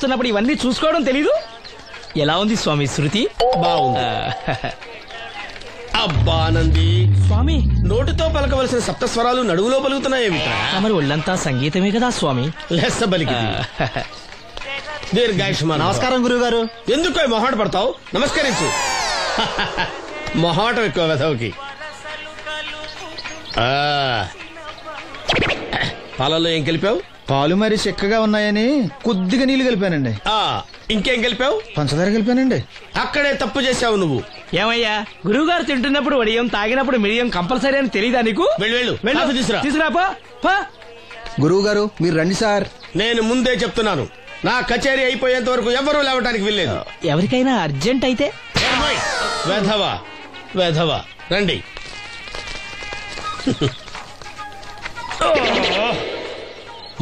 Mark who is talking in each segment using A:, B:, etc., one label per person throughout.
A: వస్తున్నప్పుడు ఇవన్నీ చూసుకోవడం తెలీదు. ఎలా ఉంది స్వామి శృతి?
B: బాగుంది. అబ్బా నంది
A: స్వామి,
B: నోటితో పలకవలసిన సప్తస్వరాలు నడువులో పలుకుతున్నాయేమిట్రా?
A: మరి ఒళ్ళంతా సంగీతమే కదా స్వామి.
B: లెస్స బలికి దీర్ఘాయుష్మాన్.
C: నమస్కారం గురువుగారు.
B: ఎందుకో మొహాట పడతావు? నమస్కరించు. మొహాటం ఎక్కువ వెధవుకి. పాలలో ఏం కలిపావు?
C: పాలు మరి చిక్కగా ఉన్నాయని కొద్దిగా నీళ్లు కలిపానండి.
B: ఇంకేం కలిపావు?
C: పంచదార కలిపానండి.
B: అక్కడే తప్పు చేసావు నువ్వు.
A: ఏమయ్యా, గురువు గారు తింటున్నప్పుడు వడియం, తాగినప్పుడు మిడియం కంపల్సరీ అని తెలీదా నీకు?
B: వెళ్ళు
A: తీసుకురా.
C: గురువు గారు మీరు రండి సార్.
B: నేను ముందే చెప్తున్నాను, నా కచేరీ అయిపోయేంత వరకు ఎవరూ లేవటానికి వెళ్ళలేదు.
A: ఎవరికైనా అర్జెంట్ అయితే
B: వెధవా వెధవా రండి.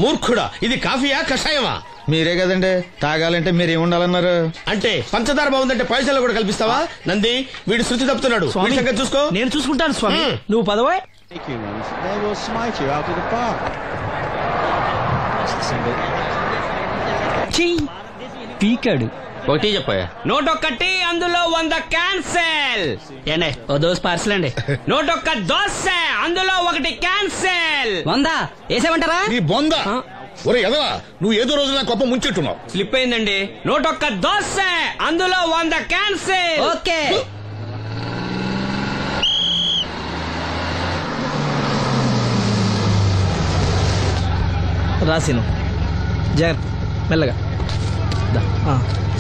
B: మూర్ఖుడా, ఇది కాఫీయా కషాయమా?
C: మీరే కదండి తాగాలంటే మీరేముండాలన్నారు.
B: అంటే పంచదార బాగుందంటే పైసలు కూడా కల్పిస్తావా? నంది, వీడు శృతి తప్పుతున్నాడు. చూసుకో.
A: నేను చూసుకుంటాను స్వామి, నువ్వు పదవా. పీకాడు.
D: ఒకటి చెప్పాయా?
A: నోటొక్కటి, అందులో 100 క్యాన్సెల్. ఏండే ఓ దోశ పార్సల్ అండి. నోటొక్క దోశ, అందులో 1 క్యాన్సెల్. 100 వేసేమంటారా?
E: నీ బొంద. ఒరే ఎదవా, నువ్వు ఏదో రోజు నా కొప్ప ముంచెట్టున్నావు.
A: స్లిప్ అయిందండి. నోటొక్క దోశ, అందులో 100 క్యాన్సెల్. ఓకే. రాసిను జాగ్రత్త, మెల్లగా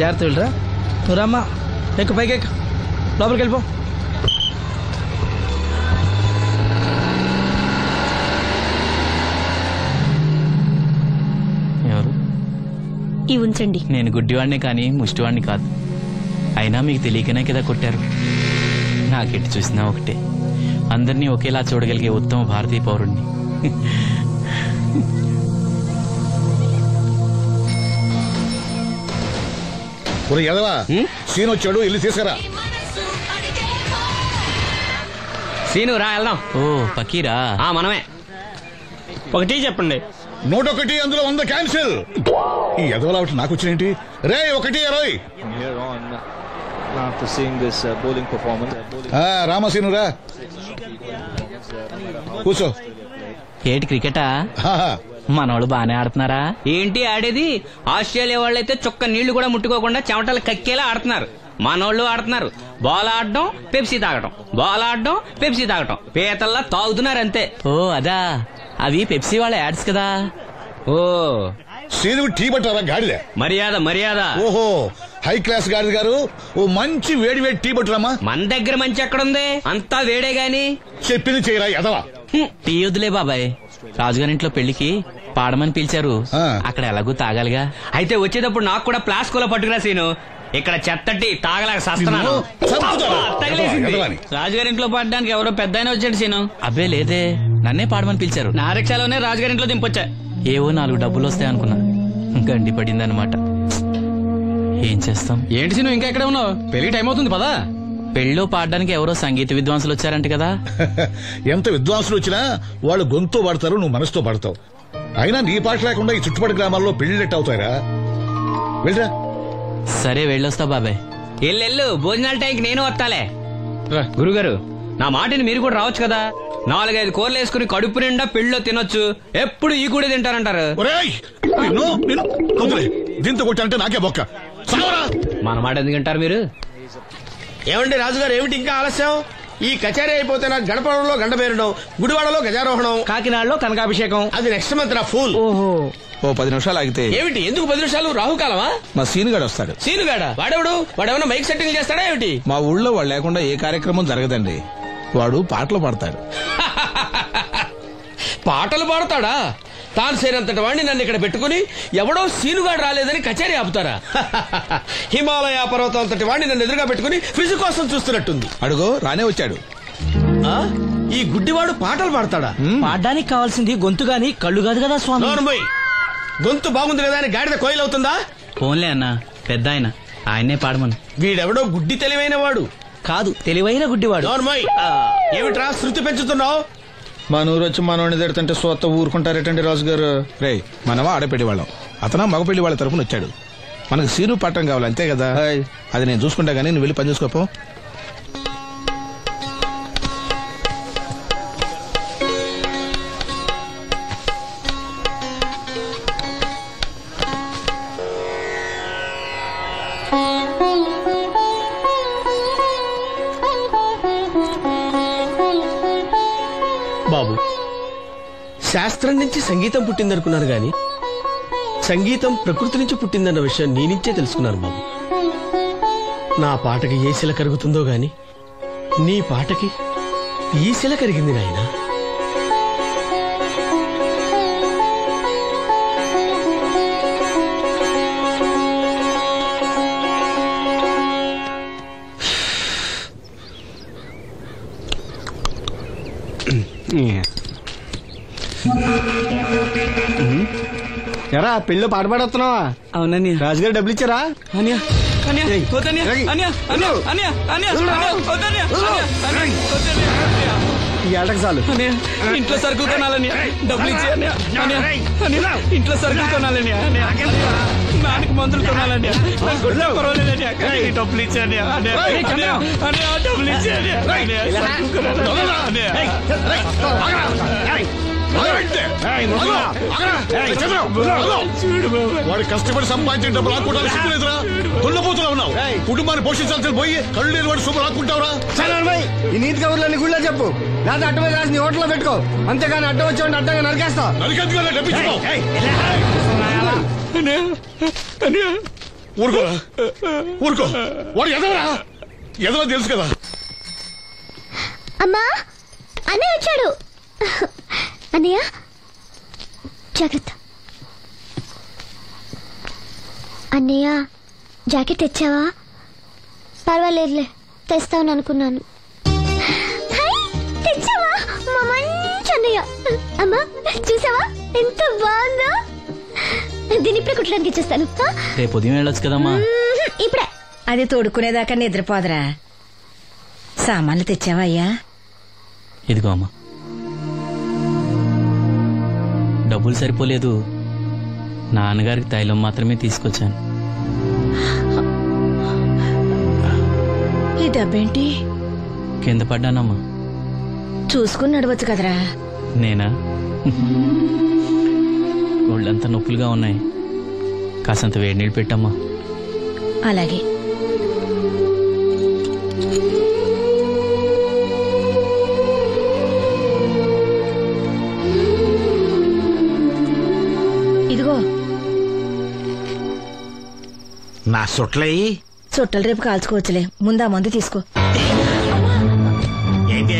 A: జాగ్రత్త వెళ్ళరా. నువ్వు రామ్మా, ఎక్కు, పైకి ఎక్కు, లోపలికి వెళ్ళిపో.
F: ఎవరు?
G: ఈ ఉంచండి.
F: నేను గుడ్డివాడిని కానీ ముష్టివాడిని కాదు. అయినా మీకు తెలియకనే కదా కొట్టారు. నాకెట్టి చూసినా ఒకటే, అందరినీ ఒకేలా చూడగలిగే ఉత్తమ భారతీయ పౌరుణ్ణి.
E: ఒరే ఎదవా, సీన్ వచ్చాడు, ఇల్లు తీసుకురా.
A: సీను రా, వెళ్దాం.
F: ఓ పకీరా,
A: మనమే. ఒకటి చెప్పండి.
E: 101, అందులో 100 క్యాన్సిల్. ఈ ఎదవలా నాకు వచ్చినేంటి? రే 120. రామసీను రా, కూర్చో.
F: ఏటి క్రికెటా? మనోళ్ళు బానే ఆడుతున్నారా?
A: ఏంటి ఆడేది? ఆస్ట్రేలియా వాళ్ళైతే చొక్క నీళ్లు కూడా ముట్టుకోకుండా చెమటలు కక్కేలా ఆడుతున్నారు. మనోళ్ళు ఆడుతున్నారు బాల్ ఆడడం, పెప్సీ తాగటం, బాల్ ఆడడం, పెప్సీ తాగటం, పీతల్లా తాగుతున్నారు అంతే.
F: ఓ అదా, అవి పెప్సీ వాళ్ళ యాడ్స్ కదా.
A: ఓ
E: సీను టీ పట్టారా గాడిద?
A: మర్యాద మర్యాద.
E: ఓహో, హై క్లాస్ గాడిద గారు, ఓ మంచి వేడి వేడి టీ పట్టురామా.
A: మన దగ్గర మంచి ఎక్కడుంది, అంతా వేడే గాని.
E: చెప్పింది చేయరా ఎదవా.
F: టీ వద్దులే బాబాయ్, రాజుగారింట్లో పెళ్లికి పాడమని పిలిచారు, అక్కడ ఎలాగూ తాగాలిగా.
A: అయితే వచ్చేటప్పుడు నాకు కూడా ప్లాస్కోలో పట్టుకురా సీను. ఇక్కడ చెత్తటి తాగలేక సస్తున్నాను. రాజుగారింట్లో పాడడానికి ఎవరో పెద్ద వచ్చాడు సీను.
F: అబ్బే లేదే, నన్నే పాడమని పిలిచారు.
A: నా రిక్షాలోనే రాజుగారింట్లో దింపొచ్చా.
F: ఏవో 4 డబ్బులు వస్తాయనుకున్నా, గండి పడిందనమాట. ఏం చేస్తాం?
A: ఏంటి సీను ఇంకా ఎక్కడ ఉన్నావు? పెళ్లి టైం అవుతుంది పదా.
F: పెళ్ళిలో పాడడానికి ఎవరో సంగీత విద్వాంసులు వచ్చారంట కదా.
E: ఎంత విద్వాంసులు వచ్చినా వాళ్ళు గొంతు పాడతారు, నువ్వు మనసుతో పాడతావు. అయినా నీ పాట లేకుండా ఈ చుట్టుపక్కల గ్రామాల్లో పెళ్లినట్టు అవుతాయిరా. వెళ్ళరా.
F: సరే వెళ్ళొస్తా బాబాయ్.
A: ఎల్లెళ్ళు, భోజనాల టైంకి నేను వస్తాలే. గురుగారు, నా మాటిని మీరు కూడా రావచ్చు కదా. 4-5 కూరలు వేసుకుని కడుపు నిండా పెళ్ళిలో తినొచ్చు. ఎప్పుడు ఈ కూడా తింటారంటారు.
E: దీంతో కొట్టాలంటే నాకే బొక్క.
A: మన మాట ఎందుకు తింటారు మీరు?
B: ఏమండి రాజుగారు, ఏమిటి ఇంకా ఆలస్యం? ఈ కచేరీ అయిపోతే నాకు గణపవరంలో గండ పేరడం, గుడివాడలో గజారోహణం,
A: కాకినాడలో కనకాభిషేకం.
B: అది నెక్స్ట్ మంత్ నా ఫూల్.
A: ఓహో,
C: ఓ 10 నిమిషాలు ఆగితే.
B: ఏమిటి, ఎందుకు 10 నిమిషాలు? రాహుకాలమా?
C: మా సీనుగాడు వస్తాడు.
B: సీనుగాడా? వాడెవడు? వాడేమన్నా మైక్ సెట్టింగ్ చేస్తాడా ఏమిటి?
C: మా ఊళ్ళో వాడు లేకుండా ఏ కార్యక్రమం జరగదండి. వాడు పాటలు పాడతాడు.
B: పాటలు పాడతాడా? తాను సేనంతటి వాడిని నన్ను ఇక్కడ పెట్టుకుని ఎవడో సీనుగాడు రాలేదని కచేరీ ఆపుతారా? హిమాలయ పర్వతం అంతటి వాడిని నన్ను ఎదురుగా పెట్టుకుని ఫ్రిజ్ కోసం చూస్తున్నట్టుంది.
C: అడుగో రానే వచ్చాడు.
B: ఈ గుడ్డివాడు పాటలు పాడతాడా?
A: పాడడానికి కావాల్సింది గొంతు గాని కళ్ళు కాదు కదా స్వామి.
B: గొంతు బాగుంది కదా అని గాడిద కోయిల్ అవుతుందా?
F: ఫోన్లే అన్న, పెద్ద ఆయనే పాడమను.
B: వీడెవడో గుడ్డి తెలివైన వాడు
A: కాదు, తెలివైన గుడ్డివాడు.
B: ఏమిట్రా శృతి పెంచుతున్నావు?
C: మన ఊరు వచ్చి మనోడిని తిడుతుంటే సొత్త ఊరుకుంటారేటండి రాజుగారు. రే, మనమా ఆడపెళ్లి వాళ్ళం, అతను మగ పెళ్లి వాళ్ళ తరపున వచ్చాడు. మనకు సీను పట్టం కావాలి అంతే కదా. అది నేను చూసుకుంటా గానీ నువ్వు వెళ్ళి పని చూసుకోపో.
B: బాబు, శాస్త్రం నుంచి సంగీతం పుట్టిందనుకున్నారు గాని సంగీతం ప్రకృతి నుంచి పుట్టిందన్న విషయం నీ నుంచే తెలుసుకున్నాను బాబు. నా పాటకి ఏ శిల కరుగుతుందో గాని నీ పాటకి ఈ శిల కరిగింది నాయనా.
D: ఎరా పెళ్ళి పాట పాడుతున్నావా?
F: అవునని
D: రాజుగారు డబ్బులు ఇచ్చారా? ఈ ఏటకు చాలు.
F: ఇంట్లో సరుకులు కొనాలని డబ్బులు ఇచ్చి ఇంట్లో సరుకులు కొనాలని నాన్నకి మందులు కొనాలని పర్వాలేదని డబ్బులు ఇచ్చాను డబ్బులు ఇచ్చాను.
E: వాడు కష్టపడి సంపాదించిన డబ్బులు లాక్కుంటా సిగ్గులేదురా? దున్నపోతున్నా ఉన్నావు. కుటుంబాన్ని పోషించాల్సిన పోయి కళ్ళు లేని వాడు శుభ్రం లాక్కుంటావురా?
D: ఈ నీతి కబుర్లన్నీ గుళ్ళో చెప్పు, లేదా అడ్డ మీద రాసి నీ హోటల్లో పెట్టుకో. అంతేగాని అడ్డ వచ్చేవాడిని అడ్డంగా నరికేస్తా.
E: నరికెందుకు డబ్బించుకో. ఊరుకోరా, ఊరుకో. వాడు ఎదవరా? ఎదవ తెలుసు కదా.
H: అమ్మా, అన్నయ్య వచ్చాడు. అన్నయ్య జాగ్రత్త. అన్నయ్య జాకెట్ తెచ్చావా? పర్వాలేదులే, తెస్తావని అనుకున్నాను. తెచ్చావా? మా మంచి అన్నయ్య. అమ్మా చూసావా ఎంత బాగుందో? దీన్ని ఇప్పుడే కుట్టడానికి ఇచ్చేస్తాను.
F: రేపు ఉదయం వెళ్ళొచ్చు కదమ్మా.
H: ఇప్పుడే.
I: అది తోడుకునేదాకా నిద్రపోదరా. సామాన్లు తెచ్చావా అయ్యా?
F: ఇదిగో అమ్మా. డబ్బులు సరిపోలేదు, నాన్నగారికి తైలం మాత్రమే తీసుకొచ్చాను.
I: ఈ డబ్బేంటి?
F: కింద పడ్డానమ్మా.
I: చూసుకుని నడవచ్చు కదరా.
F: నేనా? ఒళ్ళంతా నొప్పులుగా ఉన్నాయి, కాసంత వేడి నీళ్ళు పెట్టమ్మా.
I: అలాగే. ఇదిగో
C: నా సొట్లయి
I: చుట్టలు రేపు కాల్చుకోవచ్చులే, ముందా మందు తీసుకో.
J: ఏంటి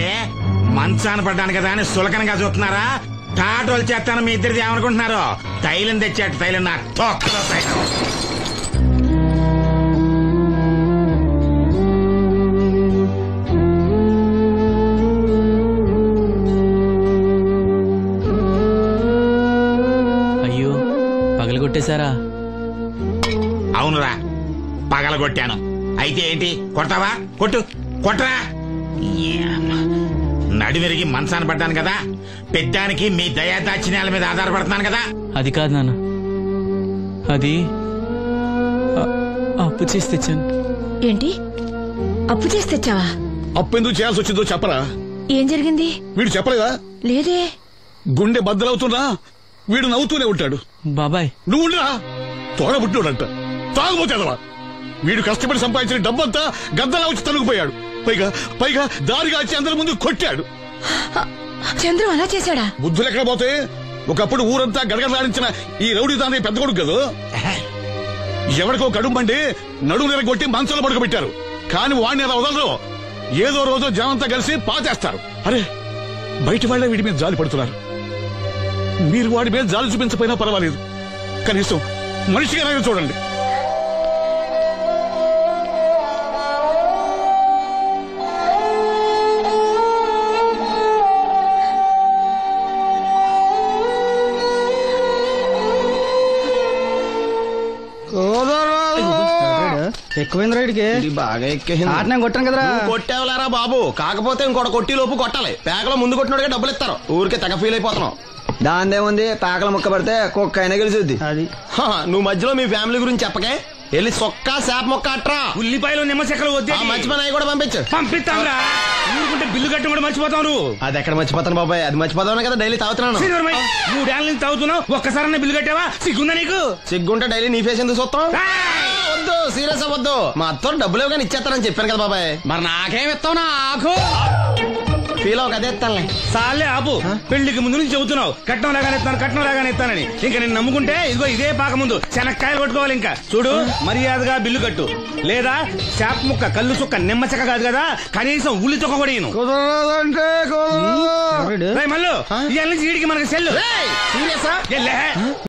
J: మంచాన పడ్డాను కదా అని సులకనగా చూస్తున్నారా? టాటోలు చేస్తాను మీ ఇద్దరిది ఏమనుకుంటున్నారు? తైలం తెచ్చాడు, తైలం నా తొక్కలో తైలం.
F: అయ్యో, పగలగొట్టేశారా?
J: అవునురా, పగలగొట్టాను. అయితే ఏంటి, కొడతావా? కొట్టు, కొట్టరా. నడివెరిగి మంచాన పడ్డాను కదా, పెద్దానికి మీ దయాదాక్షిణ్యాల మీద ఆధారపడుతున్నాను కదా.
F: అది కాదు నాన్న, అది అప్పు చేసి తెచ్చాను.
I: ఏంటి అప్పు చేసి తెచ్చావా?
E: అప్పు ఎందుకు చేయాల్సి వచ్చిందో చెప్పరా?
I: ఏం జరిగింది?
E: వీడు చెప్పలేదా?
I: లేదే.
E: గుండె బద్దలవుతున్నా వీడు నవ్వుతూనే ఉంటాడు.
F: బాబాయ్
E: నువ్వు ఉండరా, తోడబుట్టినోడంట, తాగుపోతేదవా. వీడు కష్టపడి సంపాదించిన డబ్బంతా గద్దలా వచ్చి తనుకుపోయాడు. పైగా పైగా దారిగా వచ్చి అందరి ముందు కొట్టాడు.
I: చంద్రం అలా చేశాడా?
E: బుద్ధులు ఎక్కడ పోతే, ఒకప్పుడు ఊరంతా గడగడలాడించిన ఈ రౌడీ దాని పెద్ద కొడుకు కదా. ఎవరికో కడుంబండి నడుము నెరగొట్టి మంచంలో పడుకోబెట్టారు. కానీ వాడిని అలా వదలరు. ఏదో రోజు జనంతా కలిసి పాతేస్తారు. అరే, బయట వాళ్ళే వీడి మీద జాలి పడుతున్నారు. మీరు వాడి మీద జాలి చూపించకపోయినా పర్వాలేదు, కనీసం మనిషిగా చూడండి.
D: ఎక్కువైంది రైడ్కి, బాగా ఎక్కేసింది. కొట్టాను కదరా.
C: కొట్టేవలేరా బాబు, కాకపోతే ఇంకోటి కొట్టి లోపు కొట్టాలి. పేకలో ముందు కొట్టినోడిగా డబ్బులు ఇస్తారు. ఊరికే తెగ ఫీల్ అయిపోతున్నావు.
D: దాందేముంది, పేకల ముక్క పడితే కుక్క అయినా గెలిచుద్ది. అది
C: నువ్వు మధ్యలో మీ ఫ్యామిలీ గురించి చెప్పకే. వెళ్ళి సొక్క శాప మొక్క అట్రా.
J: ఉల్లిపాయలు నిమ్మ చెక్కలు వద్దే
C: మర్చిపోయిన కూడా పంపించు.
J: పంపిస్తాంరా. ఊరుకుంటే బిల్లు కట్టడం కూడా మర్చిపోతావు నువ్వు.
C: అది ఎక్కడ మర్చిపోతాను బాబాయ్, అది మర్చిపోతాను కదా డైలీ తాగుతున్నాను.
J: 3 ఏళ్ళ నుంచి తాగుతున్నావు, ఒక్కసారి బిల్లు కట్టావా? సిగ్గుందా నీకు?
C: సిగ్గుంటే డైలీ నీ ఫేస్ ఎందుకు చూస్తాం? వద్దు, సీరియస్ అవ్వద్దు. మా అత్త డబ్బులు ఇవ్వగానే ఇచ్చేస్తానని చెప్పాను కదా బాబాయ్.
A: మరి నాకేం ఇస్తావు? నాకు
C: ఫీల్ అవ్వక అదే ఇస్తానులే.
J: సాలే ఆపు. పెళ్లికి ముందు నుంచి చెబుతున్నావు కట్నం లాగానే ఇస్తానని. ఇంకా నేను నమ్ముకుంటే ఇదిగో ఇదే పాక ముందు శనక్కాయలు కొట్టుకోవాలి. ఇంకా చూడు, మర్యాదగా బిల్లు కట్టు, లేదా చేప ముక్క, కళ్ళు చుక్క, నిమ్మ చెక్క కాదు కదా, కనీసం ఉల్లి తొక్క కూడా ఇయ్యను. మళ్ళీ ఇవాళ నుంచి వీడికి మనకి సెల్లు.
C: సీరియస్